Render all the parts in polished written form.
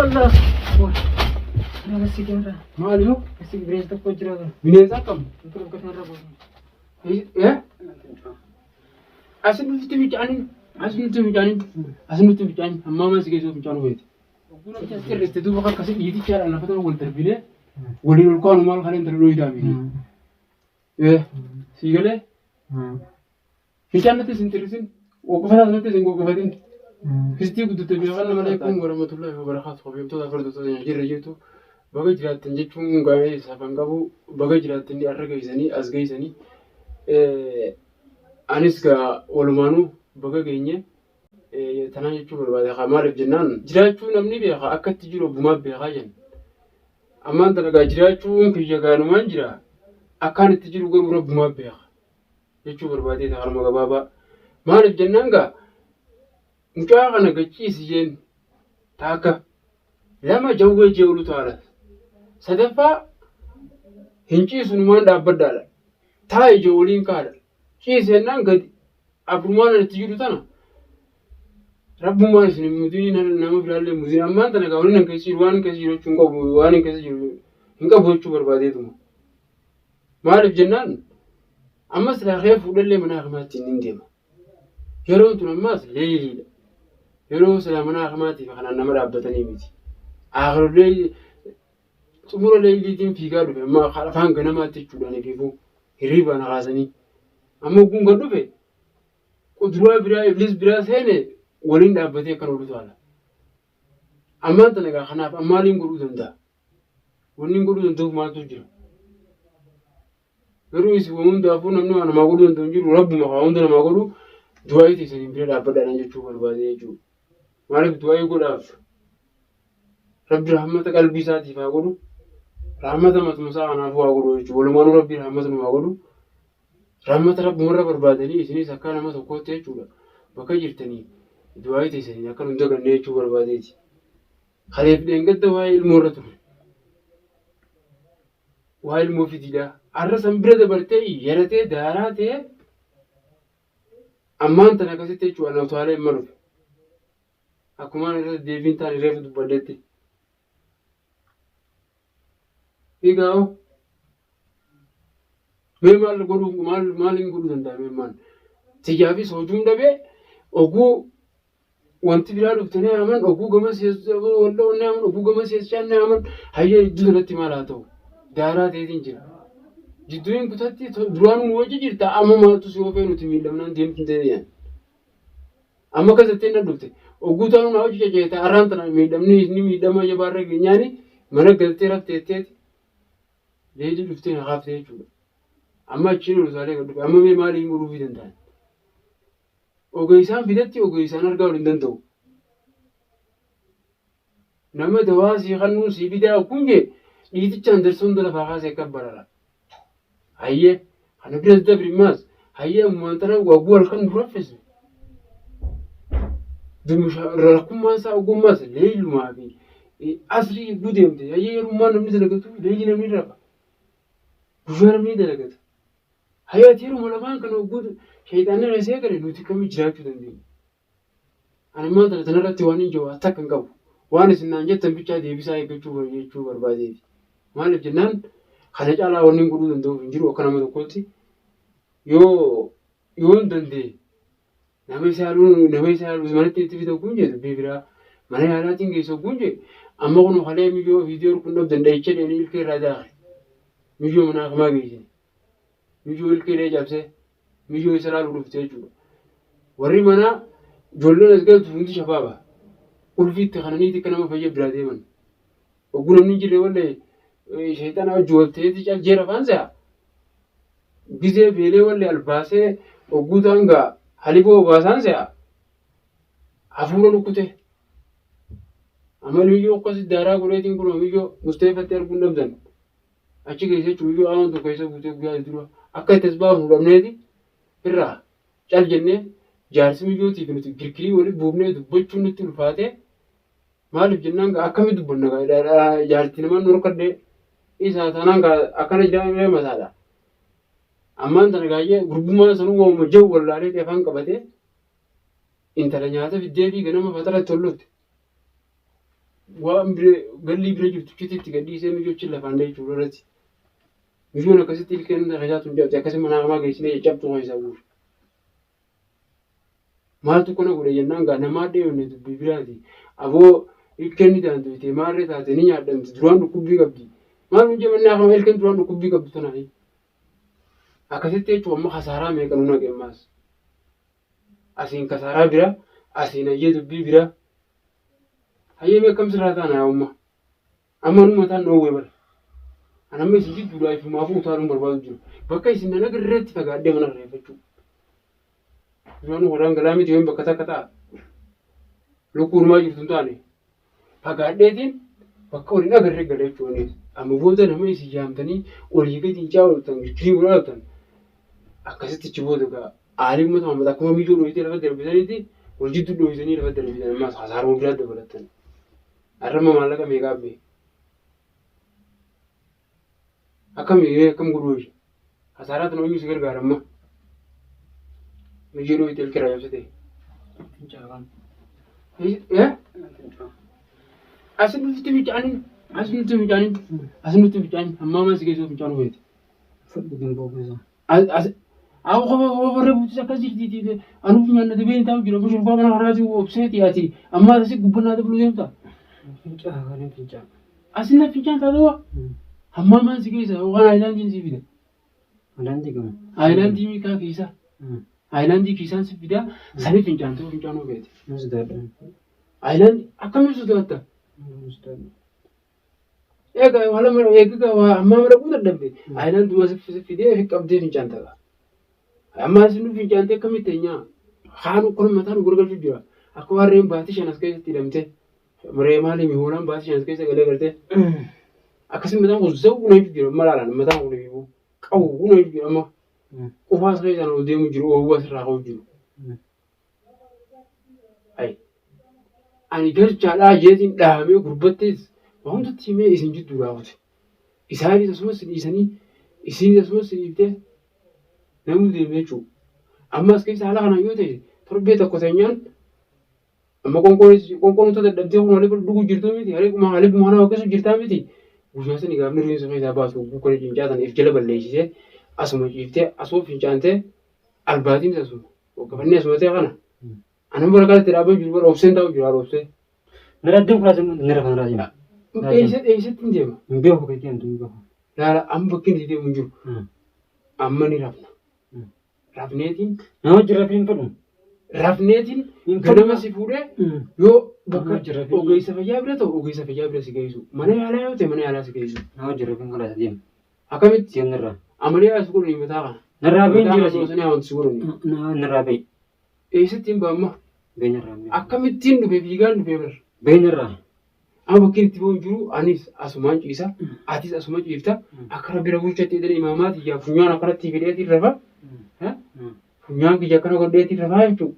Allah. Nama sigara. Maaliyo? Asik bineensa tokko jira. Bineensa akkam? Untuk keteerra boonu. Asinitti fincaaniin. Asinitti fincaaniin. Asinitti fincaaniin. Ammaa maal si keessoo fincaanuu beekti? Sirriitti duuba akkasii dhiitichaadhaan lafa ta'u wal darbinee waliin ol kaanu maal kana intala dhooyi daabini. Sii galee? Fincaan natti sin xirrisin. Waqofataa natti sin qoqqofatin. Kristii guddatte beekan malaykum warahmatullahi wabarakatuh. Qofeemtoota fardootaa jirra jirtu. Baga jiraattan jechuun gaa'ee isaafan qabu. Baga jiraattan har'a geessanii as geessanii. Anis gaa walumaanuu baga geenye tanaan jechuun barbaade. Maaliif jennaan jiraachuu namni beeka akka itti jiru obbumaaf beekaa jenna. Ammaan tana gaa jiraachuun kiyya gaanumaan jira. Akkaan itti jiru garuu rabbumaaf beeka jechuu barbaadee harma gabaabaa. Maaliif jennaan gaa mucaa kana gachiisi jeen taaka lama jawwee jeelu taala. Sadaffaa hin ciisunumaan dhaabbaddaadha. Taa ija waliin kaadha. Ciisennaan gadi afurmaan itti jiru tana. Rabbummaan isin mutiin nama biraallee mutiin ammaan tana gaa waliin keessa jiru waan keessa jiru jechuun qabu waan keessa jiru hin qabu jechuu barbaadeetuma. Maaliif jennaan ammas laaqee fuudhallee mana akamaatti hin deema. Yeroon tun ammas leeyiliidha. Yeroo silaa mana akamaatiif kanaan nama dhaabbatanii miti. Akhirullee xumura leeyiliitiin fiigaa dhufe amma afaan ganamaatti jechuudhaan eegifu hirriibaan haasanii. Amma kun kan dhufe kuduraa biraa iblis biraa seene waliin dhaabbatee akkan oolu taala. Ammaan tana gaa kanaaf ammaaliin godhuu danda'a. Wanni godhuu danda'uuf maaltu jira? Garuu isin hundaafuu namni waan namaa godhuu danda'u hin jiru rabbuma haa hunda namaa godhu du'aa ittisanii bira dhaabbadhaan jechuu barbaadee jechuudha. Maaliif du'aa godhaaf? Rabbi rahmata qalbii isaatiif haa godhu. Rahmata matumusaa kanaafuu haa godhu jechuudha. Walumaanuu rabbi rahmata nu haa godhu. Rahmata rabbumarra barbaadanii isinis akka nama tokkootti jechuudha. Bakka jirtanii du'aa ittisanii akka nu daganne jechuu barbaadeeti. Kaleef dheengadda waa'ee ilmoorra ture. Waa'ee ilmoo fitiidhaa. Har'a san bira dabartee yaratee daaraa ta'e ammaan tana akkasitti jechuudha na utaalee hin maruuf. Akkuma irratti deebiin taane reefu dubbaddeetti. Egaa mee maal godhuu maaliin godhuu danda'a mee maal? Tiyyaafis hojuun dhabee oguu wanti biraa dhuftanii aman oguu gama wal'oonnee aman oguu gama seeschaannee aman hayyee iddoo sanatti maal haa ta'u daaraa ta'eetiin jira. Jidduun kutatti duraan wajji jirta amma maaltu si ofee nuti miidhamnaan deemtu ta'e. Amma kasatti na dhufte oguu taa'uun haa hojii jajjabeeta arraan tana miidhamni inni miidhama jabaarra geenyaani mana galtee rafteetteeti leedii dhuftee na kaaftee jechuudha. Amma achiin ol isaalee gad dhufe amma mee maaliin godhuufii danda'an? Ogeessaan fidatti ogeessaan argaa hin danda'u. Nama dawaa sii kannuun sii fidaa kun jee dhiitichaan darsoon lafaa kaasee akka barara. Hayyee kana biras dabri maas hayyee ammaan tana wagguu halkan duraffisne. Rakkummaan isaa ogummaas leeylumaa fi asrii eeguu deemte hayyee yerummaa namni dalagatu leeyli namni rafa. Guyyaa namni dalagata. Hayyee ati yeruma lamaan kana ogguu shayitaanni rasee gale nuti kamii jiraachuu dandeenya. Ani ammaan tana tanarratti waan hin jiru akka hin qabu. Waan isin naan jettan bichaa deebisaa eeggachuu jechuu barbaadeeti. Maaliif jennaan kana caalaa wanni godhuu danda'u hin jiru akka nama tokkotti yoo hin dandeenye nama isa yaaluu manatti itti fida kun jedhu biraa mana yaalaatiin geessu kun jedhu amma kun halee miyyoo viidiyoo kun dhabdan dhahicha dheedhii ilkee irraa daaqe miyyoo mana akamaa geessine miyyoo ilkee dhee cabsee miyyoo isa laaluu dhufte jechuudha. Warri manaa ijoolleen as galtu hundi shabaaba ulfiitti kananiiti akka nama fayyadu biraa deeman ogguu namni jirre wallee shayitaana wajji walta'eeti caljeera faansaa gizee beelee wallee albaasee ogguu ta'an gaa haliboo baasaan se'a hafuura lukkute amma miyyoo akkasi daaraa godheetiin kun miyyoo musteeffattee arguun dhabdan achi keessa jechuun miyyoo aman tokko keessa guutee guyyaa dura akka itti as baasu dhabneeti irraa cal jennee jaarsi miyyootiif nuti kirkirii waliin buufnee dubbachuun nutti ulfaatee maaliif jennaan akkami dubbanna jaarti namaan norkadhee isaa taanaan akkana jiran mataadha. Ammaan tana gaayee gurbummaa sanuu waamuma jahu wallaalee afaan qabatee intala nyaata fiddee fi ganama fatarratti tollutti. waan galii bira jirtu citiitti gadhiisee mijoochin lafaan dhahee jechuudha irratti. Mijoon akkasitti ilkeen tajaajilatu hin jabde akkasii mana namaa geessinee caccabtuu kan isaa guuru. Maaltu kana godhe jennaan gaa namaa deemne dubbii biraati. Aboo ilkeen ni taante bitee maarree taate ni nyaadhamti duraan dhukkubbii qabdi. Maal hin jabannee akkama ilkeen duraan dhukkubbii qabdu tanaayi. Akkasitti jechuun amma kasaaraa meeqa nu naqeemmaas. Asiin kasaaraa bira asiin hayyee dubbii bira. Hayyee beekamsi irraa taana yaa'ummaa. Amma nu mataan dhoowwee bara. Anamma isin jidduudhaa ifumaafuu utaaluun barbaadu jiru. Bakka isin nan agarreetti fagaadhee mana reeffachuu. Duraan horaan galaa miti yoon bakka takka ta'a. Lukkuunumaa jirtu hin taane. Fagaadheetiin bakka waliin agarree galee jechuunis. Amma booda nama isin yaamtanii olii gadi hin caawwatan girii godhaatan. Akkasitti ichi booda gaa aalii uummata mammataa akkuma miidhuu dhohitee lafa darbisaniiti wal jidduu dhohisanii lafa darbisan ammaas hasaaruma biraa dabalatan. Arrama maallaqa meeqaa bee? Akkam godhuufi hasaaraa tan oomishu gargaaramma mijee dhohitee ilkirraa cabsite. Asirratti fincaaniin asirratti fincaaniin ammaa mana si keessoo fincaanuu feete. Fudhutiin boobisa. Warra buutis akkas jirti anuuf nyaannate been taa'u jira kun shurfaa mana karaati obseeti ati ammaa asii gubbannaa dabaluu deemta. Fincaa. Asin na fincaan taatoo ammaa maan si keessa waan aayilaandiin si fida. Aayilaandii gamu. Aayilaandii miikaa keessa. Aayilaandii keessaan si fida sanii fincaan ta'uu fincaanuu feete. Nus daadha. Aayilaandii akkamiin sodaatta? Egaa ammaa mara guutuu dadhabde aayilaanduma si fidee fi qabdee fincaan ta'a. Amma isin fincaantee akkamitti eenyaa haanu kun mataan gurgurachuu jira. Akka warreen baatii shan as keessatti hidhamte maree maali mihoolaan baatii shan as keessa galee galtee akkasii mataan kun zawwuu na jira malaalaan mataan kun biifuu qabu na jira amma qofaa as keessaan ol deemu jiru oowwuu asirraa ka'u jiru. Ani garchaadhaa jeetiin dhahamee gurbattees waan hundatti himee isin jidduu gaafate. Isaanis asumas dhiisanii isinis asumas dhiiftee namni deemee jechuudha. Amma as keessa haala kanaan yoo ta'e torbee tokko teenyaan amma qonkoloota dadhabdee kun haalli dhuguu jirtu miti haalli mana waaqessu jirtaa miti. Guyyaa sani gaafni rifeensa keessaa baasu bukkana fincaatan if jala balleessisee asuma ciiftee asuma fincaantee albaatiin asuma gafanni asuma ta'e kana. Anam bara kanatti dhaabee jiru bara obseen taa'u jira obsee. Nara addaan fudhatan nara kan irraa jira. Eessatti hin deema. Hin beeku kan deemtu hin beeku. Laala amma bakki inni deemu hin jiru. Amma ni rafna. Rafneetiin. Nama jira rafeen fedhu. Rafneetiin ganama si fuudhee yoo bakka ogeessa fayyaa bira ta'u ogeessa fayyaa bira si geessu. Mana yaalaa yoo ta'e mana yaalaa si geessu. Nama jira rafeen kan irraa deema. Akkamitti? Seen irraa. Amalee as godhu hin mataa kana. Narraa been jira si. Mataa kana si godhu. Narraa been. Eessatti hin baamma? Beenyarraa. Akkamittiin dhufe fiigaan dhufe bara? Beenyarraa. Amma bakki itti bo'u jiru anis asumaan ciisa atis asuma ciifta akka rabbi na bulchatti jedhanii imaamaati yaa funyaan akkanatti fidheetiin rafa funyaan kiyya akkana godheetiin rafaa jechuudha.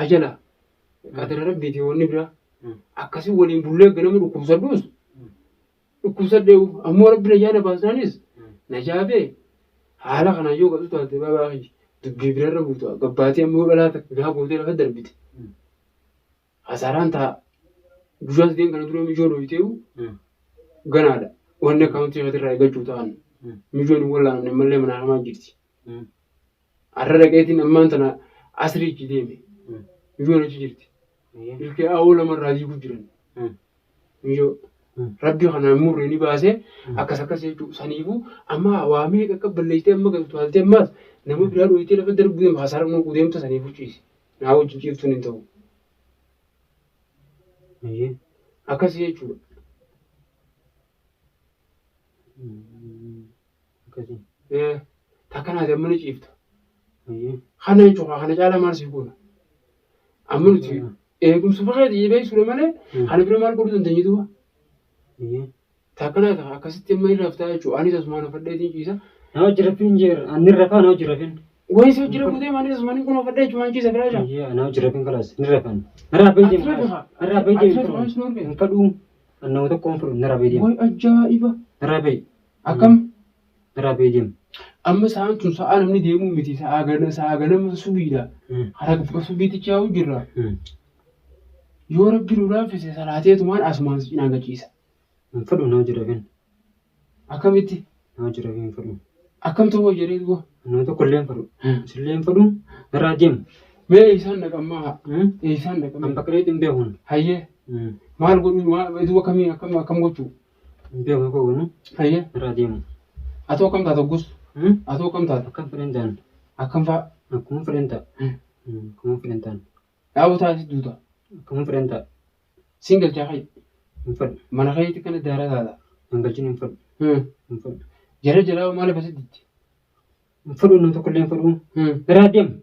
Ajala qadara rabbiiti wanni biraa akkasii waliin bullee ganama dhukkubsadhuus dhukkubsadhee ammoo rabbi na jaana baasnaanis na jaabee haala kanaan yoo qabdu taate baabaafi dubbii birarra buutu gabbaatii ammoo dhalaa takka gaa gootee lafa darbite. Hasaaraan ta'a. Guyyaa sadeen kana dura mijoo dhohiteewu ganaadha. Wanni akkaawuntii irraa eeggachuu ta'an mijoon hin wallaanamne mallee mana hamaa jirti. Har'a dhaqeetiin ammaan tana asiriichi deeme. Mijoon achi jirti. Ilkee awoo lamarraa diiguu jiran. Mijoo rabbi kanaan murree ni baasee akkas jechuudha. Saniifuu amma waa meeqa akka balleessitee amma galtu haaltee ammaas nama biraa dhohitee lafa darbu deema hasaara nuu deemta saniifuu ciisi. Naa wajjin ciiftuun hin ta'u. Akkas jechuudha. Takkanaati amma ni ciifta. Kana jechuudha kana caalaa maal si goona. Amma nuti eegumsa fakkaate beeksisuudha malee kana bira maal godhuu dandeenyitu. Takkanaati akkasitti amma irraa ftaa jechuudha. Anis asumaan fadheetiin ciisa. Nama jirafin jira anni rafaa nama jirafin. Wayii si jira kutee maanis asumaan kun fadhee jechuudha ciisa biraa jira. Nama jirafin kalaas ni rafan. Nara beejjeen kalaas. Nara beejjeen hin fadhuu. Nama tokko hin fadhu nara beejjeen. Wayii ajaa'iba. Nara beej. Akkam? Nara beejjeen. Amma sa'aan tun sa'a namni deemuu miti sa'a ganama subiidha. Karaa subiitichaa jirra. yoo rabbi nu laaffise salaateetumaan asumaan cinaan gachiisa. Hin fedhu nama jira bin. Akkamitti? Nama jira bin hin fedhu. Akkam ta'uu jedhee du'a? Nama tokko illee hin fedhu. Isillee hin fedhu irraa deemu. Mee isaan dhaqammaa isaan dhaqamee. Kan bakka dheetti hin beekun. Hayyee. Maal godhu maal akkamii akkam gochuu? Hin beeku akka godhu. Hayyee. Irraa deemu. Atoo akkam taata gus? Atoo akkam taata? Akkam fedhan ta'an. Akkam fa'a? Akkuma fedhan ta'a. Akkuma fedhan ta'an. Dhaabuu taasis duuta. Akkuma fedhan ta'a. Singal jaakai. Hin fedhu. Mana keetti kana daara taata. Hin galchin hin fedhu. Hin fedhu. Jara jalaa maal basitti? Hin fedhu nama tokko illee hin fedhu. Irraa deemu.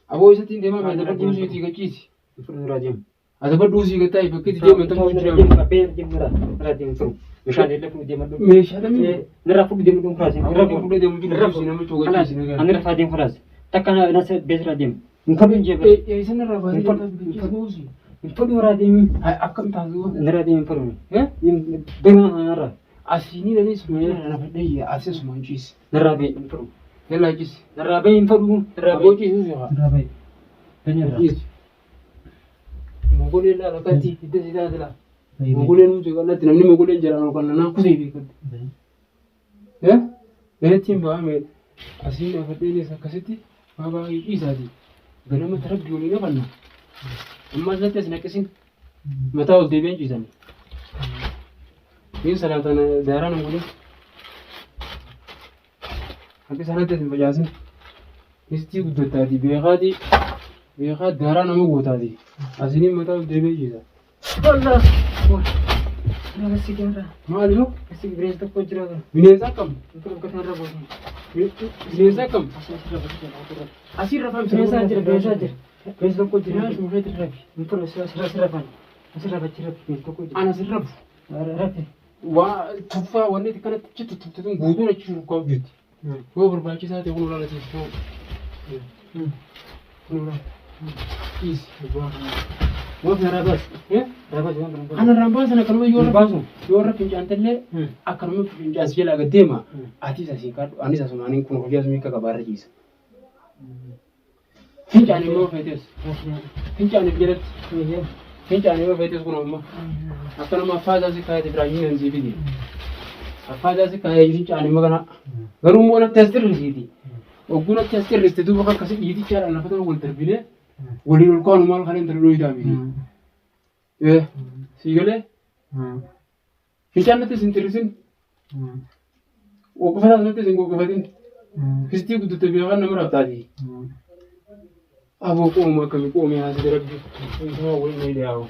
Aboo isatti deemaa meeshaa dhagguu siiti gachiisi. Hin fedhu irraa deemu. Ati baduu sii gataa bakki itti deeman ta'uu jira. Abbee deemu irraa deemu fedhu. Meeshaan illee fudhu deemadhu. Meeshaa dhamee. Nirraa fudhu deemadhu kuraasi. Irraa fudhu deemu jiru si nama coogachisi nagaa. Ani rafaa deemu kuraasi. Takka nasa beesirraa deemu. Hin fedhu hin jeefa. Isin irraa baay'ee gachiisi. Hin fedhu irraa deemu. Akkam taasisu? Nirraa deemu hin fedhu. Deemu irraa. Asiinii dhanis meeshaa na fadhee asii sumaan ciisi. Nirraa bee hin fedhu. Yallaa ciisi. Nirraa bee hin fedhu. Nirraa bee ciisi. Nirraa bee. Kanyarraa. Ciisi. Mogolee laala katti hidda si taatila. Mogolee nuti kanatti namni mogolee jedhamu kan nanaa kusee beekatti. Galettiin bahamee asiin afadheenis akkasitti baabaa ciisaati. Ganama tarabbii waliin qabanna. Ammas natti as naqqisin mataa ol deebi'an ciisan. Yin salaatan daaraa nama waliin. Akka sanatti as hin facaasin. Istii guddattaati beekaati. Beekaa daaraa nama gootaati. Asiniin mataa ol deebi'ee ciisa. Allah. Nama si gaara. Maali yoo? Si bineensa tokko jira kana. Bineensa akkam? Kun bakka irra booti. Bineensa akkam? Asirra fam bineensa jira bineensa jira. Bineensa tokko jira. Bineensa mukeetti rafi. Hin fedhu asirra fam. Asirra bachira bineensa tokko jira. Ana asirra rafu. Rafe. Waa tuffaa wanni kanatti citu tuffatuun guutuun achi shurrukaa hojjetti. Yoo barbaachisaa ta'e kun olaanaa teessoo. Kun olaanaa. Is. Waan kana rabas. Rabas waan kana. Ana rambaa sana kanuma yoo rabaasu yoo rabbi fincaantallee akkanuma fincaas jala gaddeema. Ati asii kaadhu anis asumaaniin kun hojii asumii akka gabaarra ciisa. Fincaanii yoo feetes. Fincaaniif jalatti. Fincaanii yoo feetes kun amma. Akkanuma affaasaa si kaayate biraa hin gansii fidi. Affaasaa si kaayee fincaanii magana. Garuu immoo natti as dirrisiiti. Ogguun achi as dirriste duuba akkasii dhiitichaadhaan lafa ta'u wal darbinee. Waliin ol kaanu maal kan hin darbii miti. Sii galee? Fincaan natti isin xirrisin. Qoqqofataa natti isin qoqqofatin. Fistii guddatte beekan nama rabtaati. Aboo qooma akkamii qoomee haasite rabbi. Waliin na ilaawu.